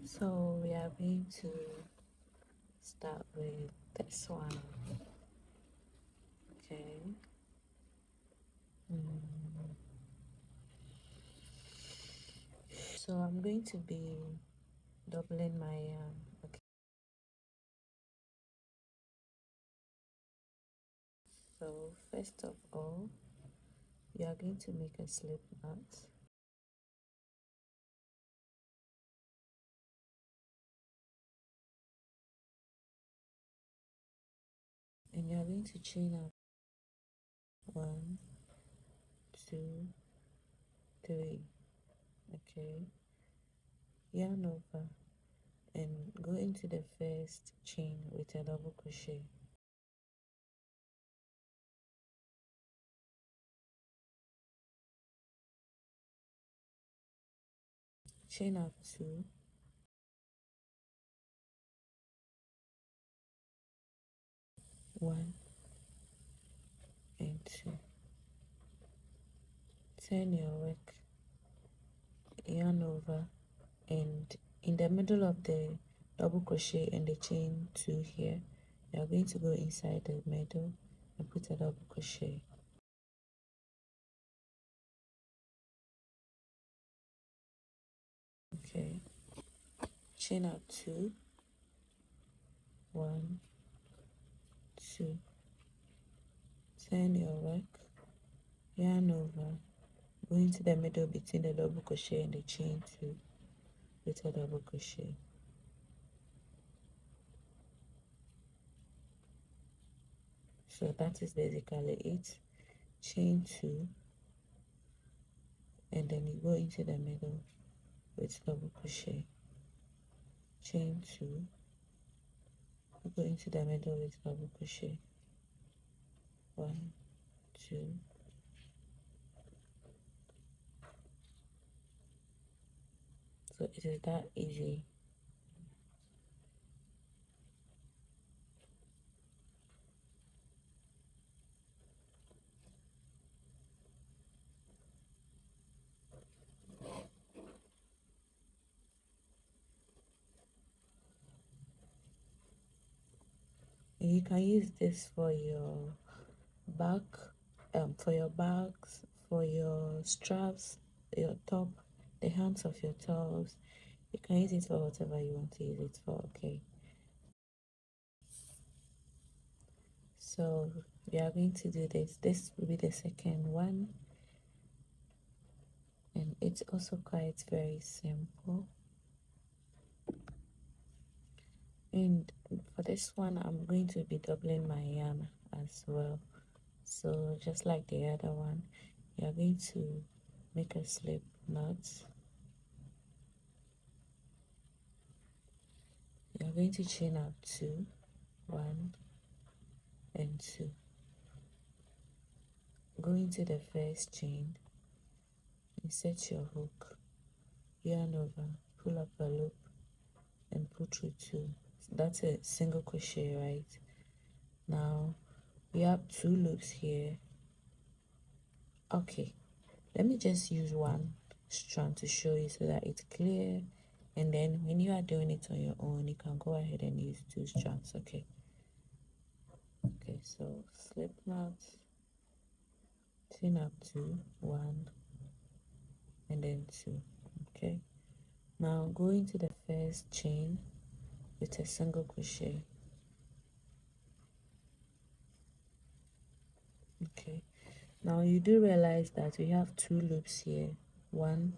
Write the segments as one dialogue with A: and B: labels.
A: So we are going to start with this one. Okay. So I'm going to be doubling my yarn. Okay. So first of all, we are going to make a slip knot. And you are going to chain up 1, 2, 3. Okay. Yarn over and go into the first chain with a double crochet. Chain up 2, 1 and 2. Turn your work, yarn over, and in the middle of the double crochet and the chain 2 here, you are going to go inside the middle and put a double crochet. Okay, chain up 2, 1, 2. Turn your work, yarn over, go into the middle between the double crochet and the chain 2 with a double crochet. So that is basically it. Chain 2 and then you go into the middle with double crochet. Chain 2, go into the middle with double crochet. 1, 2. So it is that easy. And you can use this for your back, for your bags, for your straps, your top, the hands of your toes. You can use it for whatever you want to use it for. Okay. So we are going to do this. This will be the second one, and it's also quite very simple. And for this one, I'm going to be doubling my yarn as well. So just like the other one, you are going to make a slip knot. You are going to chain up 2, 1 and 2. Go into the first chain, insert your hook, yarn over, pull up a loop and pull through 2. That's a single crochet, right? Now we have 2 loops here. Okay, let me just use one strand to show you so that it's clear, and then when you are doing it on your own, you can go ahead and use 2 strands. Okay, so slip knot, chain up 2, 1 and then 2. Okay, now go into the first chain with a single crochet. Okay, now you do realize that we have 2 loops here, 1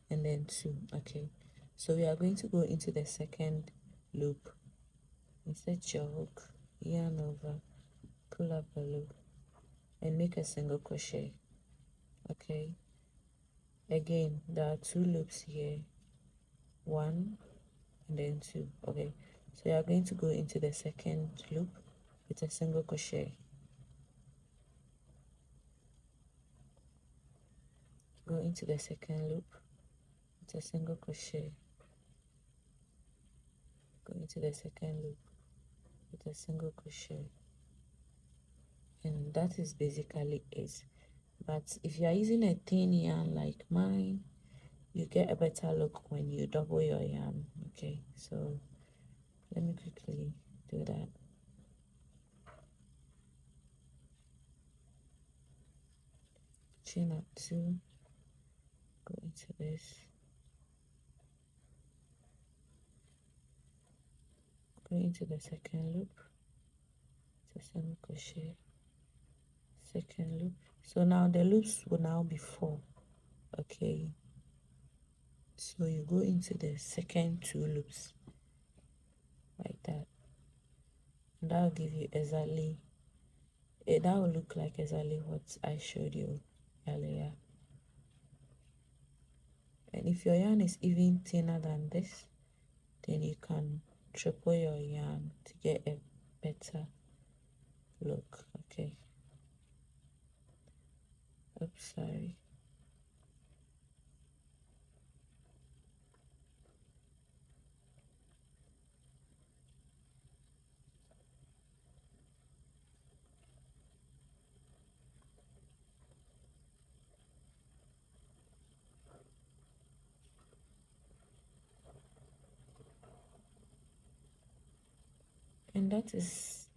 A: and then 2. Okay, so we are going to go into the second loop, insert your hook, yarn over, pull up a loop and make a single crochet. Okay, again there are 2 loops here, 1 and then 2. Okay, so you are going to go into the second loop with a single crochet. Go into the second loop with a single crochet. Go into the second loop with a single crochet. And that is basically it. But if you are using a thin yarn like mine, you get a better look when you double your yarn. Okay, so let me quickly do that. Chain up 2, go into this, go into the second loop, so single crochet, second loop. So now the loops will now be 4. Okay, so you go into the second 2 loops like that, and that will give you exactly that will look like exactly what I showed you earlier. And if your yarn is even thinner than this, then you can triple your yarn to get a better look. Okay, oops, sorry. And that is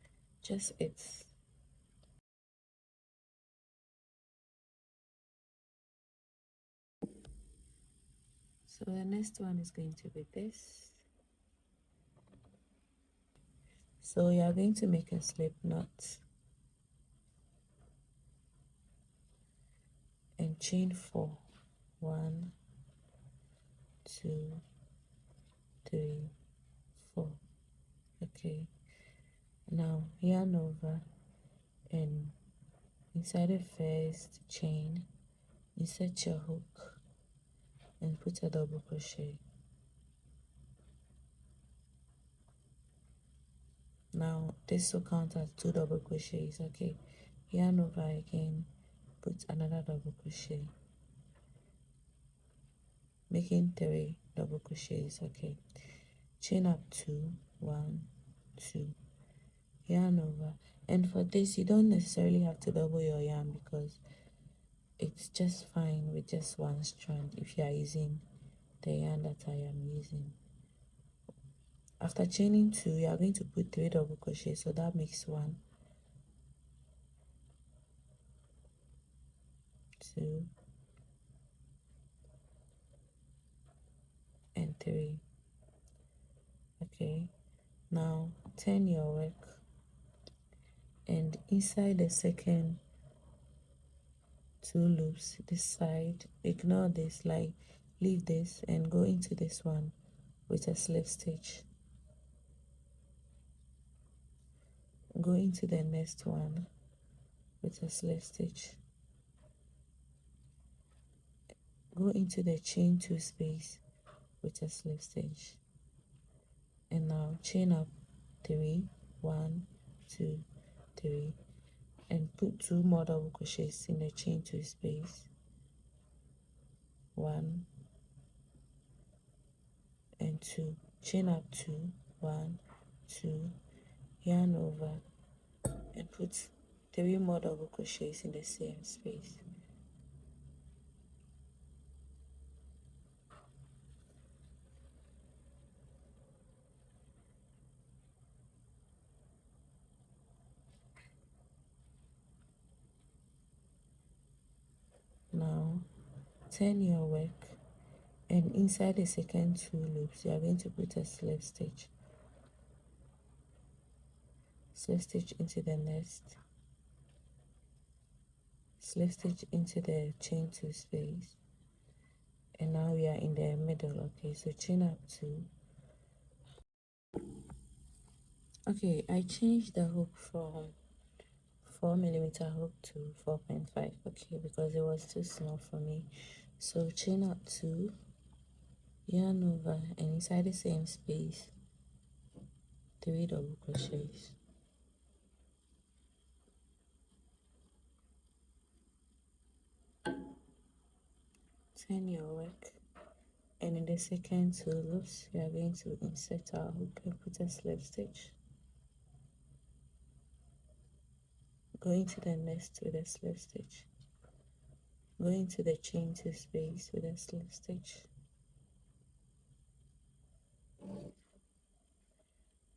A: just it. So the next one is going to be this. So you are going to make a slip knot and chain 4. 1, 2, 3, 4. Okay, now yarn over and inside the first chain insert your hook and put a double crochet. Now this will count as 2 double crochets. Okay, yarn over again, put another double crochet, making 3 double crochets. Okay, chain up 2, 1, 2, yarn over. And for this you don't necessarily have to double your yarn because it's just fine with just 1 strand if you are using the yarn that I am using. After chaining 2, you are going to put 3 double crochets, so that makes 1, 2, and 3. Okay, now turn your work and inside the second 2 loops this side, ignore this, like leave this and go into this one with a slip stitch. Go into the next one with a slip stitch. Go into the chain 2 space with a slip stitch. And now chain up 3, 1, 2, 3, and put 2 more double crochets in the chain 2 space. 1 and 2, chain up 2, 1, 2, yarn over and put 3 more double crochets in the same space. Now turn your work and inside the second 2 loops you are going to put a slip stitch. Slip stitch into the next, slip stitch into the chain 2 space, and now we are in the middle. Okay, so chain up 2. Okay, I changed the hook from 4mm hook to 4.5. Okay, because it was too small for me. So chain up 2, yarn over, and inside the same space 3 double crochets. Turn your work, and in the second 2 loops we are going to insert our hook and put a slip stitch. Go into the next with a slip stitch. Go into the chain 2 space with a slip stitch.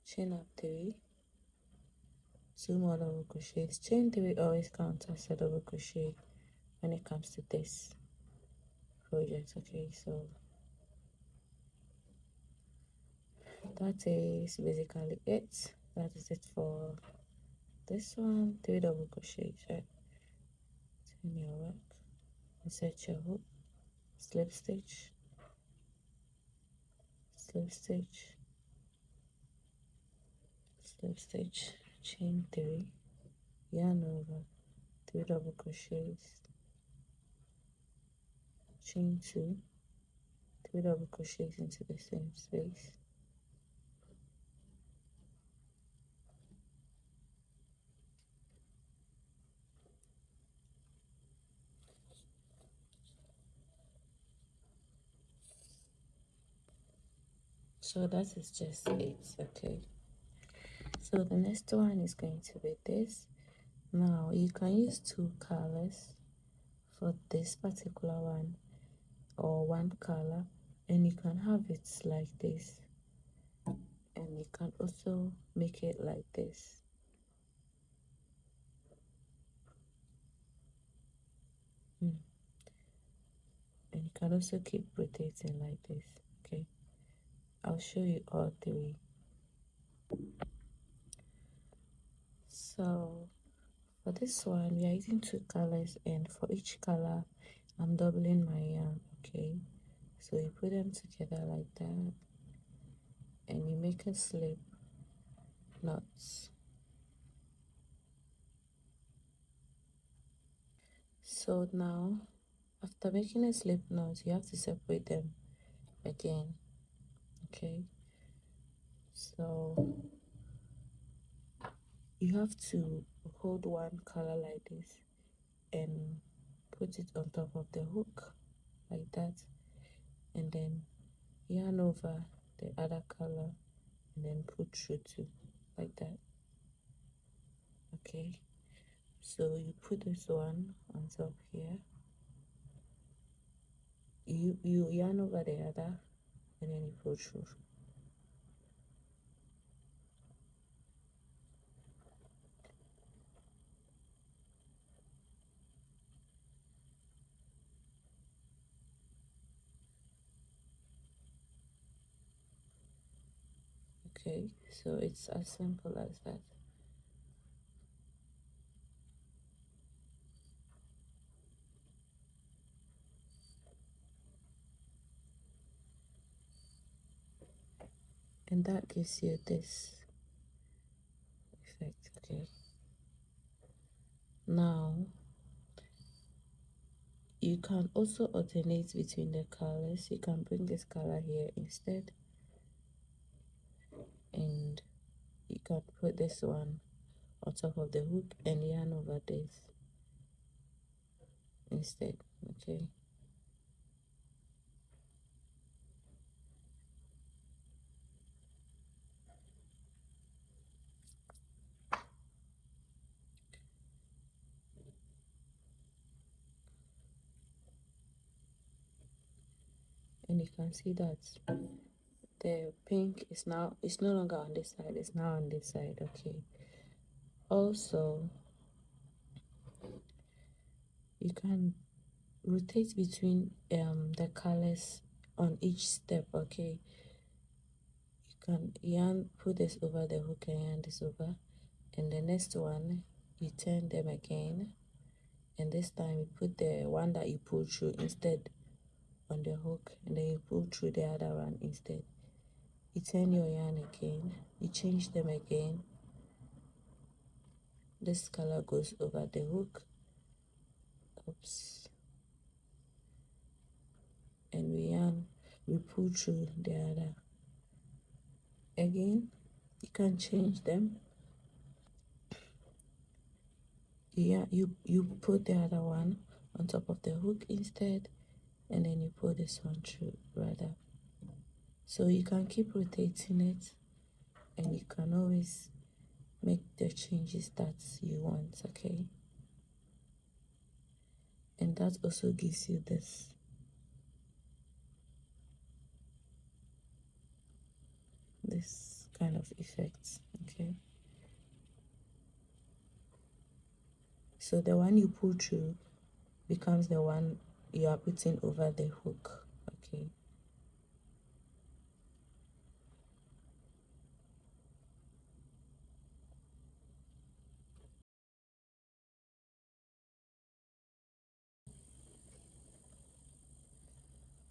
A: chain up 3, 2 more double crochets. Chain 3 always counts as a double crochet when it comes to this project. Okay, so that is basically it. That is it for this one. 3 double crochets, right? Turn your work, insert your hook, slip stitch, slip stitch, slip stitch, chain 3, yarn over, 3 double crochets, chain 2, 3 double crochets into the same space, so that is just it. Okay, so the next one is going to be this. Now you can use 2 colors for this particular one, or 1 color, and you can have it like this, and you can also make it like this. And you can also keep rotating like this. Okay, I'll show you all 3. So for this one we are using 2 colors, and for each color I'm doubling my yarn. Okay, so you put them together like that, and you make a slip knots. So now after making a slip knot, you have to separate them again. Okay, so you have to hold 1 color like this and put it on top of the hook like that, and then yarn over the other color and then put through too, like that. Okay, so you put this one on top here, you yarn over the other, and then you pull through. Okay, so it's as simple as that. And that gives you this effect. Okay, now you can also alternate between the colors. You can bring this color here instead, and you can put this one on top of the hook and yarn over this instead. Okay, and you can see that the pink is now, it's no longer on this side, it's now on this side. Okay, also you can rotate between the colors on each step. Okay, you can yarn, put this over the hook and yarn this over, and the next one you turn them again, and this time you put the one that you pull through instead on the hook, and then you pull through the other one instead. You turn your yarn again, you change them again, this color goes over the hook, oops, and we pull through the other. Again, you can change them. You put the other one on top of the hook instead, and then you pull this one through rather. So you can keep rotating it, and you can always make the changes that you want. Okay, and that also gives you this. this kind of effect. Okay, so the one you pull through becomes the one you are putting over the hook. Okay,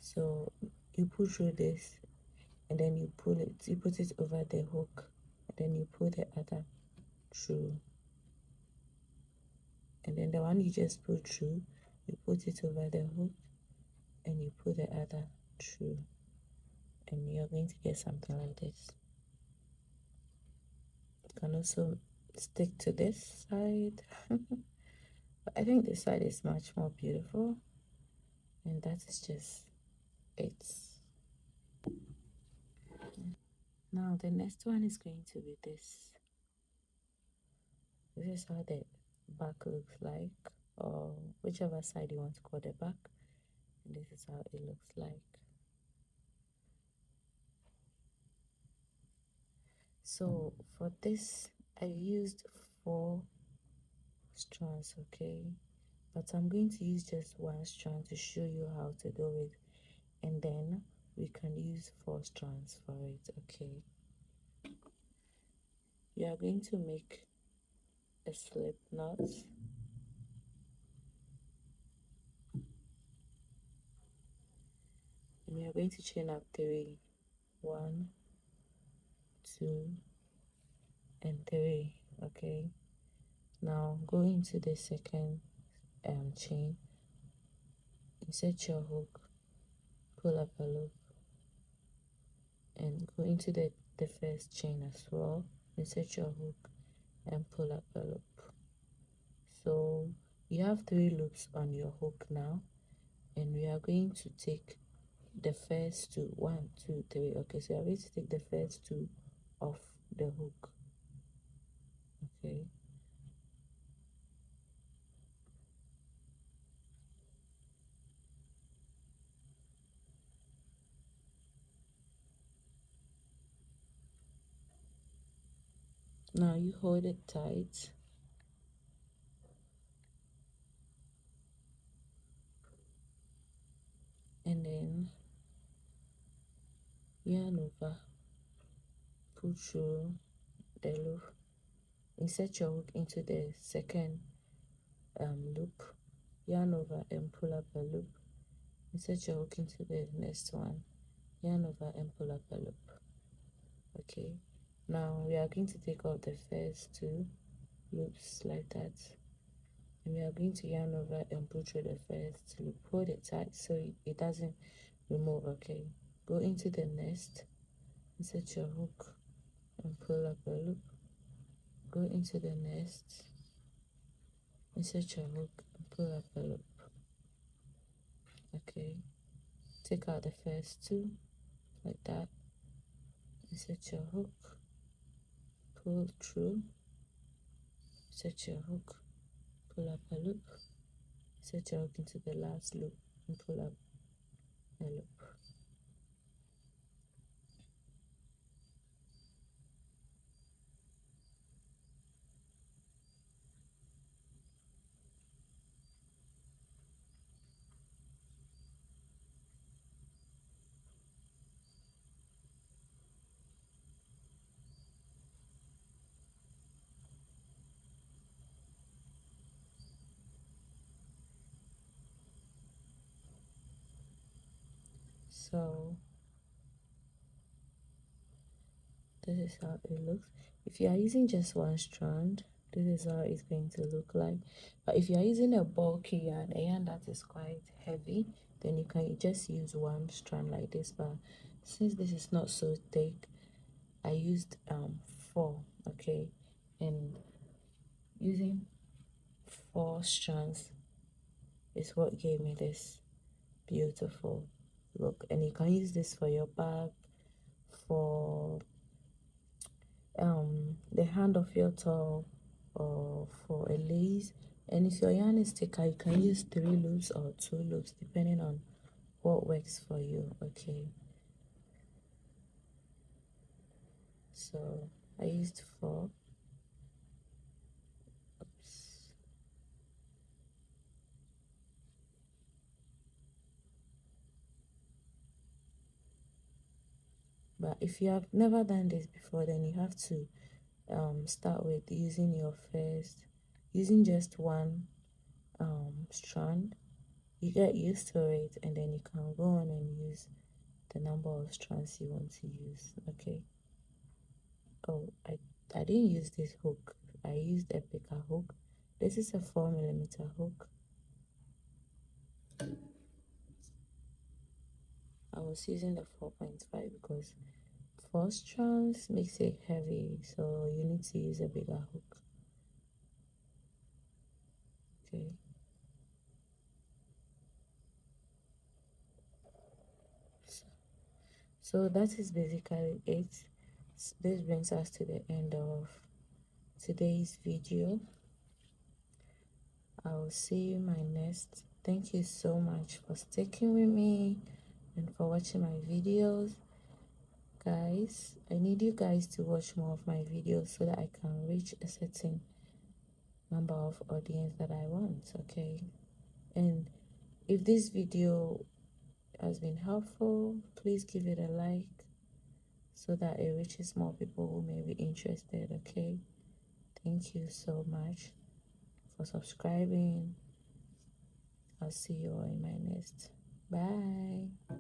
A: so you pull through this, and then you pull it, you put it over the hook, and then you pull the other through, and then the one you just pulled through, you put it over the hook, and you pull the other through, and you're going to get something like this. You can also stick to this side. But I think this side is much more beautiful, and that is just it. Now the next one is going to be this. This is how the back looks like, or whichever side you want to call the back. And this is how it looks like. So for this, I used 4 strands, okay? But I'm going to use just 1 strand to show you how to do it, and then we can use 4 strands for it, okay? You are going to make a slip knot, and we are going to chain up 3. 1, 2, and 3, okay? Now go into the second chain, insert your hook, pull up a loop, and go into the first chain as well, insert your hook and pull up a loop. So you have 3 loops on your hook now, and we are going to take the first 2, 1, 2, 3. Okay, so you are going to take the first 2 off the hook. Okay, now you hold it tight, and then yarn over, pull through the loop, insert your hook into the second loop, yarn over and pull up a loop, insert your hook into the next one, yarn over and pull up a loop. Okay, now we are going to take out the first 2 loops like that, and we are going to yarn over and pull through the first loop, hold it tight so it doesn't remove. Okay, go into the next, insert your hook and pull up a loop, go into the next, insert your hook and pull up a loop. Okay, take out the first 2 like that, insert your hook, pull through, insert your hook, pull up a loop, insert your hook into the last loop and pull up a loop. So this is how it looks. If you are using just 1 strand, this is how it's going to look like. But if you are using a bulky yarn, a yarn that is quite heavy, then you can just use 1 strand like this. But since this is not so thick, I used 4. Okay, and using 4 strands is what gave me this beautiful look. And you can use this for your bag, for the hand of your towel, or for a lace. And if your yarn is thicker, you can use 3 loops or 2 loops depending on what works for you. Okay, So I used 4. Oops. But if you have never done this before, then you have to start with using just one strand. You get used to it, and then you can go on and use the number of strands you want to use. Okay. Oh, I didn't use this hook. I used a picker hook. This is a 4mm hook. I was using the 4.5 because 4 strands makes it heavy, so you need to use a bigger hook. Okay. So that is basically it. This brings us to the end of today's video. I will see you in my next. Thank you so much for sticking with me and for watching my videos. Guys, I need you guys to watch more of my videos so that I can reach a certain number of audience that I want. Okay. And if this video has been helpful, please give it a like so that it reaches more people who may be interested. Okay. Thank you so much for subscribing. I'll see you all in my next. Bye.